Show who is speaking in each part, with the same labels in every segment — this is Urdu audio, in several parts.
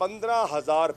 Speaker 1: 15,000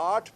Speaker 1: 8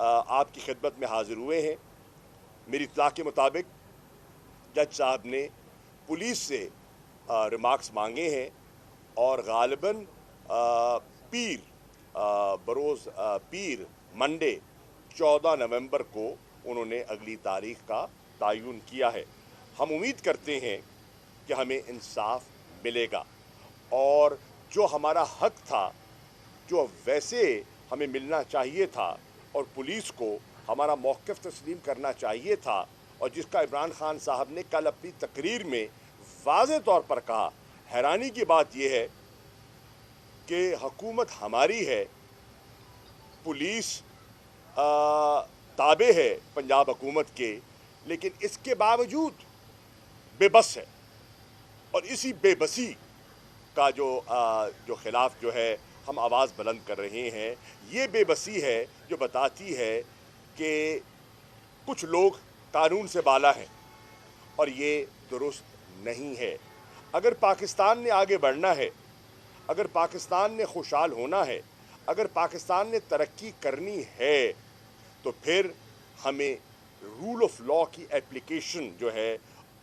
Speaker 1: آپ کی خدمت میں حاضر ہوئے ہیں۔ میری اطلاع کے مطابق جج صاحب نے پولیس سے ریمارکس مانگے ہیں اور غالباً بروز پیر منڈے 14 نومبر کو انہوں نے اگلی تاریخ کا تعین کیا ہے۔ ہم امید کرتے ہیں کہ ہمیں انصاف ملے گا اور جو ہمارا حق تھا، جو ویسے ہمیں ملنا چاہیے تھا اور پولیس کو ہمارا موقف تسلیم کرنا چاہیے تھا، اور جس کا عمران خان صاحب نے کل اپنی تقریر میں واضح طور پر کہا۔ حیرانی کی بات یہ ہے کہ حکومت ہماری ہے، پولیس تابع ہے پنجاب حکومت کے، لیکن اس کے باوجود بے بس ہے، اور اسی بے بسی کا جو خلاف جو ہے ہم آواز بلند کر رہے ہیں۔ یہ بے بسی ہے جو بتاتی ہے کہ کچھ لوگ قانون سے بالا ہیں، اور یہ درست نہیں ہے۔ اگر پاکستان نے آگے بڑھنا ہے، اگر پاکستان نے خوشحال ہونا ہے، اگر پاکستان نے ترقی کرنی ہے، تو پھر ہمیں رول آف لا کی اپلیکیشن جو ہے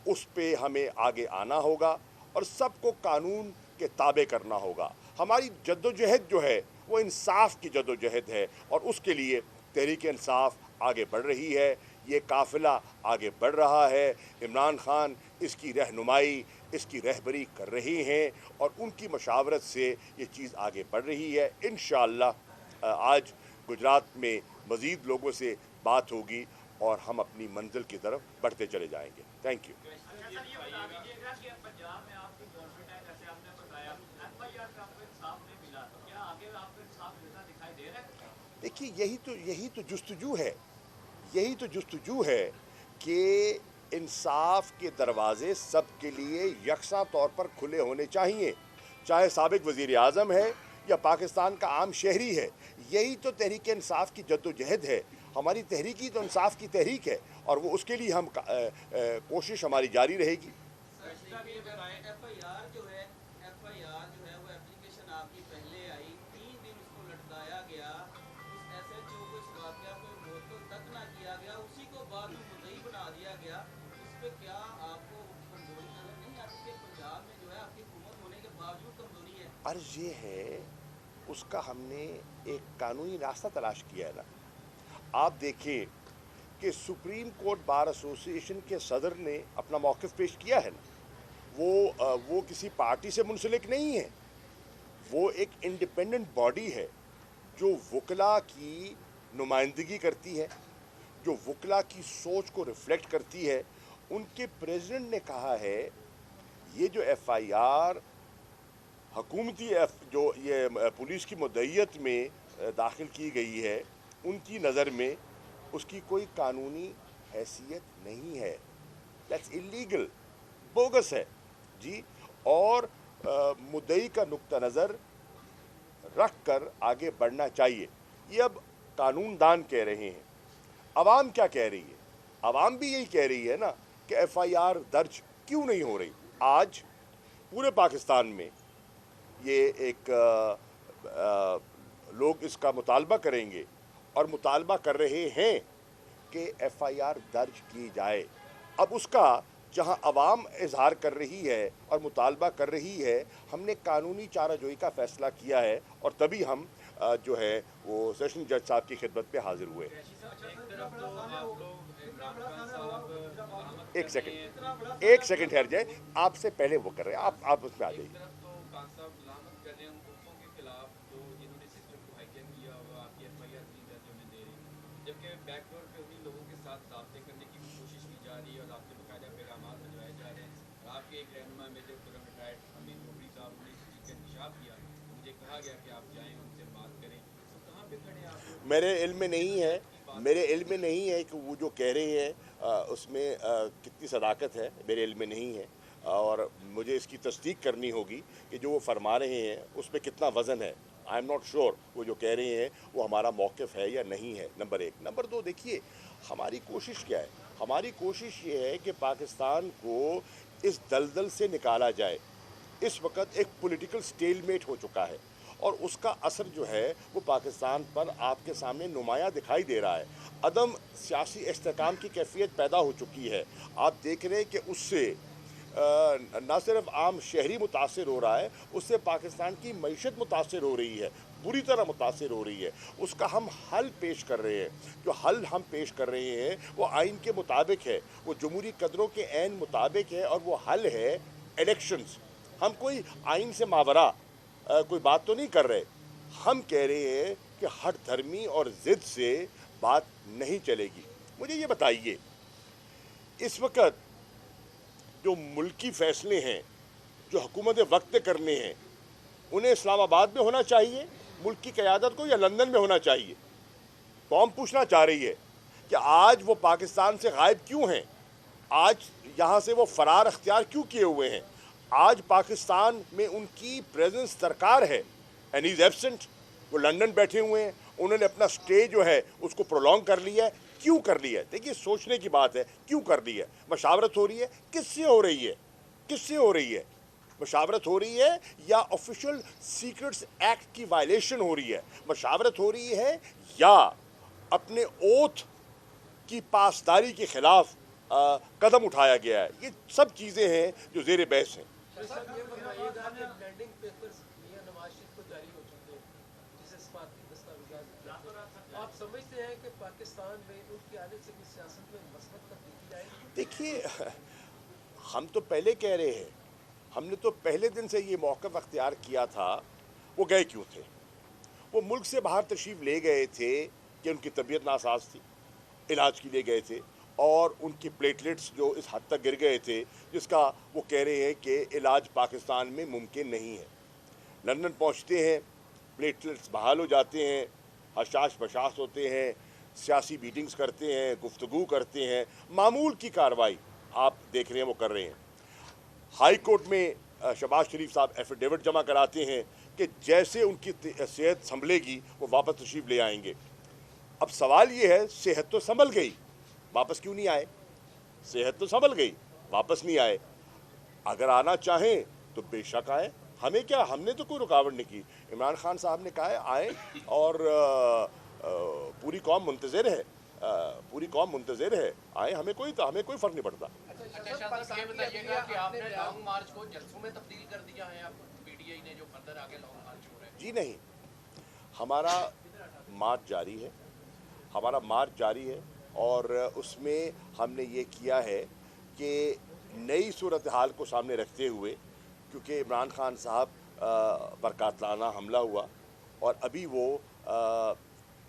Speaker 1: اس پہ ہمیں آگے آنا ہوگا اور سب کو قانون کے تابع کرنا ہوگا۔ ہماری جدوجہد جو ہے وہ انصاف کی جدوجہد ہے، اور اس کے لیے تحریک انصاف آگے بڑھ رہی ہے، یہ قافلہ آگے بڑھ رہا ہے۔ عمران خان اس کی رہنمائی، اس کی رہبری کر رہے ہیں، اور ان کی مشاورت سے یہ چیز آگے بڑھ رہی ہے۔ انشاءاللہ آج گجرات میں مزید لوگوں سے بات ہوگی اور ہم اپنی منزل کی طرف بڑھتے چلے جائیں گے۔ Thank you. دیکھیے، یہی تو جستجو ہے کہ انصاف کے دروازے سب کے لیے یکساں طور پر کھلے ہونے چاہیے، چاہے سابق وزیر اعظم ہے یا پاکستان کا عام شہری ہے۔ یہی تو تحریک انصاف کی جدوجہد ہے۔ ہماری تحریک ہی تو انصاف کی تحریک ہے، اور وہ اس کے لیے ہم کوشش ہماری جاری رہے گی۔ عرض یہ ہے، اس کا ہم نے ایک قانونی راستہ تلاش کیا ہے نا۔ آپ دیکھیں کہ سپریم کورٹ بار ایسوسی ایشن کے صدر نے اپنا موقف پیش کیا ہے نا۔ وہ کسی پارٹی سے منسلک نہیں ہے، وہ ایک انڈیپینڈنٹ باڈی ہے جو وکلاء کی نمائندگی کرتی ہے، جو وکلاء کی سوچ کو ریفلیکٹ کرتی ہے۔ ان کے پریزیڈنٹ نے کہا ہے یہ جو ایف آئی آر حکومتی جو یہ پولیس کی مدعیت میں داخل کی گئی ہے، ان کی نظر میں اس کی کوئی قانونی حیثیت نہیں ہے۔ دیٹس اللیگل، بوگس ہے جی، اور مدعی کا نقطہ نظر رکھ کر آگے بڑھنا چاہیے۔ یہ اب قانون دان کہہ رہے ہیں، عوام کیا کہہ رہی ہے؟ عوام بھی یہی کہہ رہی ہے نا کہ ایف آئی آر درج کیوں نہیں ہو رہی۔ آج پورے پاکستان میں یہ ایک لوگ اس کا مطالبہ کریں گے، اور مطالبہ کر رہے ہیں کہ ایف آئی آر درج کی جائے۔ اب اس کا جہاں عوام اظہار کر رہی ہے اور مطالبہ کر رہی ہے، ہم نے قانونی چارہ جوئی کا فیصلہ کیا ہے، اور تبھی ہم جو ہے وہ سیشن جج صاحب کی خدمت پہ حاضر ہوئے۔ ایک سیکنڈ ٹھہر جائے، آپ سے پہلے وہ کر رہے ہیں، آپ اس میں آ جائیے۔ میرے علم میں نہیں ہے کہ وہ جو کہہ رہے ہیں اس میں کتنی صداقت ہے، میرے علم میں نہیں ہے، اور مجھے اس کی تصدیق کرنی ہوگی کہ جو وہ فرما رہے ہیں اس میں کتنا وزن ہے۔ آئی ایم ناٹ شور وہ جو کہہ رہے ہیں وہ ہمارا موقف ہے یا نہیں ہے، نمبر ایک۔ نمبر دو، دیکھیے ہماری کوشش کیا ہے۔ ہماری کوشش یہ ہے کہ پاکستان کو اس دلدل سے نکالا جائے۔ اس وقت ایک پولیٹیکل سٹیل میٹ ہو چکا ہے، اور اس کا اثر جو ہے وہ پاکستان پر آپ کے سامنے نمایاں دکھائی دے رہا ہے. عدم سیاسی استحکام کی کیفیت پیدا ہو چکی ہے. آپ دیکھ رہے ہیں کہ اس سے نہ صرف عام شہری متاثر ہو رہا ہے, اس سے پاکستان کی معیشت متاثر ہو رہی ہے, بری طرح متاثر ہو رہی ہے. اس کا ہم حل پیش کر رہے ہیں. جو حل ہم پیش کر رہے ہیں وہ آئین کے مطابق ہے, وہ جمہوری قدروں کے عین مطابق ہے, اور وہ حل ہے الیکشنز. ہم کوئی آئین سے ماورا کوئی بات تو نہیں کر رہے. ہم کہہ رہے ہیں کہ ہٹ دھرمی اور ضد سے بات نہیں چلے گی. مجھے یہ بتائیے, اس وقت جو ملکی فیصلے ہیں جو حکومت وقت نے کرنے ہیں, انہیں اسلام آباد میں ہونا چاہیے ملک کی قیادت کو, یا لندن میں ہونا چاہیے؟ قوم پوچھنا چاہ رہی ہے کہ آج وہ پاکستان سے غائب کیوں ہیں, آج یہاں سے وہ فرار اختیار کیوں کیے ہوئے ہیں. آج پاکستان میں ان کی پریزنس درکار ہے, اینڈ ہی از ایبسنٹ. وہ لندن بیٹھے ہوئے ہیں, انہوں نے اپنا سٹے جو ہے اس کو پرولونگ کر لیا ہے. کیوں کر لیا ہے؟ دیکھیے سوچنے کی بات ہے, کیوں کر لی ہے؟ مشاورت ہو رہی ہے, کس سے ہو رہی ہے؟ کس سے ہو رہی ہے مشاورت؟ ہو رہی ہے یا آفیشل سیکرٹس ایکٹ کی وائلیشن ہو رہی ہے؟ مشاورت ہو رہی ہے یا اپنے اوتھ کی پاسداری کے خلاف قدم اٹھایا گیا ہے؟ یہ سب چیزیں ہیں جو زیر بحث ہیں.
Speaker 2: آپ سمجھتے ہیں کہ پاکستان میں ان کی آنے سے کچھ سیاست میں مثبت تبدیلی آئے گی؟
Speaker 1: دیکھیے, ہم تو پہلے کہہ رہے ہیں, ہم نے تو پہلے دن سے یہ موقف اختیار کیا تھا. وہ گئے کیوں تھے؟ وہ ملک سے باہر تشریف لے گئے تھے کہ ان کی طبیعت ناساز تھی, علاج کے لیے گئے تھے, اور ان کی پلیٹلیٹس جو اس حد تک گر گئے تھے جس کا وہ کہہ رہے ہیں کہ علاج پاکستان میں ممکن نہیں ہے. لندن پہنچتے ہیں, پلیٹلیٹس بحال ہو جاتے ہیں, حشاش بشاش ہوتے ہیں, سیاسی میٹنگز کرتے ہیں, گفتگو کرتے ہیں, معمول کی کارروائی آپ دیکھ رہے ہیں وہ کر رہے ہیں. ہائی کورٹ میں شہباز شریف صاحب ایفیڈیوٹ جمع کراتے ہیں کہ جیسے ان کی صحت سنبھلے گی وہ واپس تشریف لے آئیں گے. اب سوال یہ ہے, صحت تو سنبھل گئی, واپس کیوں نہیں آئے؟ صحت تو سنبھل گئی, واپس نہیں آئے. اگر آنا چاہیں تو بے شک آئیں, ہمیں کیا, ہم نے تو کوئی رکاوٹ نہیں کی. عمران خان صاحب نے کہا ہے آئیں, اور پوری قوم منتظر ہے, پوری قوم منتظر ہے, آئیں, ہمیں کوئی فرق نہیں پڑتا.
Speaker 3: یہ بتائیے گا کہ آپ نے لانگ مارچ کو جلسوں میں تبدیل کر دیا ہے اب پی ٹی آئی نے جو فردر آگے لانگ مارچ ہو رہے ہیں؟
Speaker 1: جی نہیں, ہمارا مارچ جاری ہے, ہمارا مارچ جاری ہے, اور اس میں ہم نے یہ کیا ہے کہ نئی صورتحال کو سامنے رکھتے ہوئے, کیونکہ عمران خان صاحب پر قاتلانہ حملہ ہوا اور ابھی وہ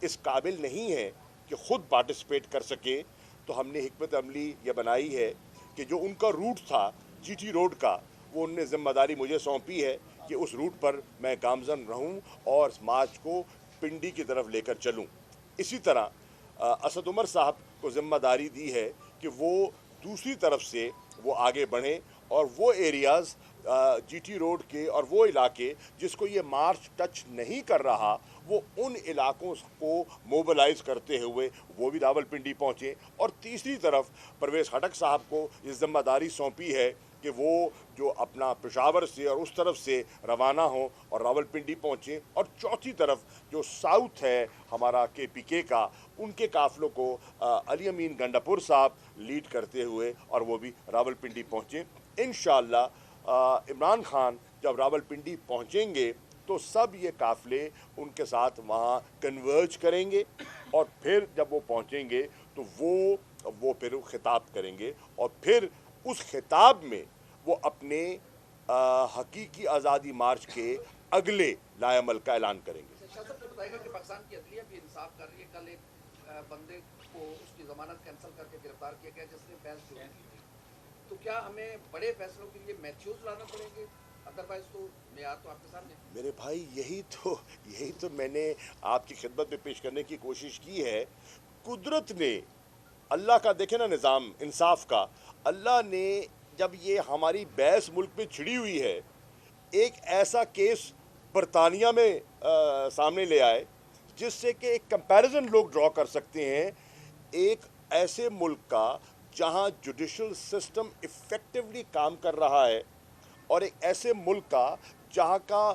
Speaker 1: اس قابل نہیں ہے کہ خود پارٹیسپیٹ کر سکیں, تو ہم نے حکمت عملی یہ بنائی ہے کہ جو ان کا روٹ تھا جی ٹی روڈ کا, وہ ان نے ذمہ داری مجھے سونپی ہے کہ اس روٹ پر میں گامزن رہوں اور مارچ کو پنڈی کی طرف لے کر چلوں. اسی طرح اسد عمر صاحب کو ذمہ داری دی ہے کہ وہ دوسری طرف سے وہ آگے بڑھیں, اور وہ ایریاز جی ٹی روڈ کے اور وہ علاقے جس کو یہ مارچ ٹچ نہیں کر رہا, وہ ان علاقوں کو موبلائز کرتے ہوئے وہ بھی راول پنڈی پہنچے. اور تیسری طرف پرویز خٹک صاحب کو یہ ذمہ داری سونپی ہے کہ وہ جو اپنا پشاور سے اور اس طرف سے روانہ ہوں اور راول پنڈی پہنچیں, اور چوتھی طرف جو ساؤتھ ہے ہمارا کے پی کے کا, ان کے قافلوں کو علی امین گنڈاپور صاحب لیڈ کرتے ہوئے اور وہ بھی راول پنڈی پہنچیں. انشاءاللہ عمران خان جب راول پنڈی پہنچیں گے تو سب یہ قافلے ان کے ساتھ وہاں کنورج کریں گے, اور پھر جب وہ پہنچیں گے تو وہ پھر خطاب کریں گے, اور پھر اس خطاب میں وہ اپنے حقیقی آزادی مارچ کے اگلے لائے عمل کا اعلان کریں گے.
Speaker 4: شاہ صاحب نے بتایا کہ پاکستان کی عدلیہ بھی انصاف کر رہی ہے. کل ایک بندے کو اس کی ضمانت کینسل کر کے گرفتار کیا گیا جس نے بحث شروع کی تھی. تو کیا ہمیں بڑے فیصلوں کے لیے میتھیوز لانا پڑیں گے؟ ادروائز تو معیار تو آپ کے سامنے.
Speaker 1: میرے بھائی یہی تو میں نے آپ کی خدمت میں پیش کرنے کی کوشش کی ہے. قدرت نے, اللہ کا دیکھیں نا نظام انصاف کا, اللہ نے جب یہ ہماری بحث ملک میں چھڑی ہوئی ہے, ایک ایسا کیس برطانیہ میں سامنے لے آئے جس سے کہ ایک کمپیریزن لوگ ڈرا کر سکتے ہیں, ایک ایسے ملک کا جہاں جوڈیشل سسٹم ایفیکٹولی کام کر رہا ہے, اور ایک ایسے ملک کا جہاں کا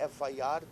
Speaker 1: FIR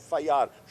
Speaker 1: FIR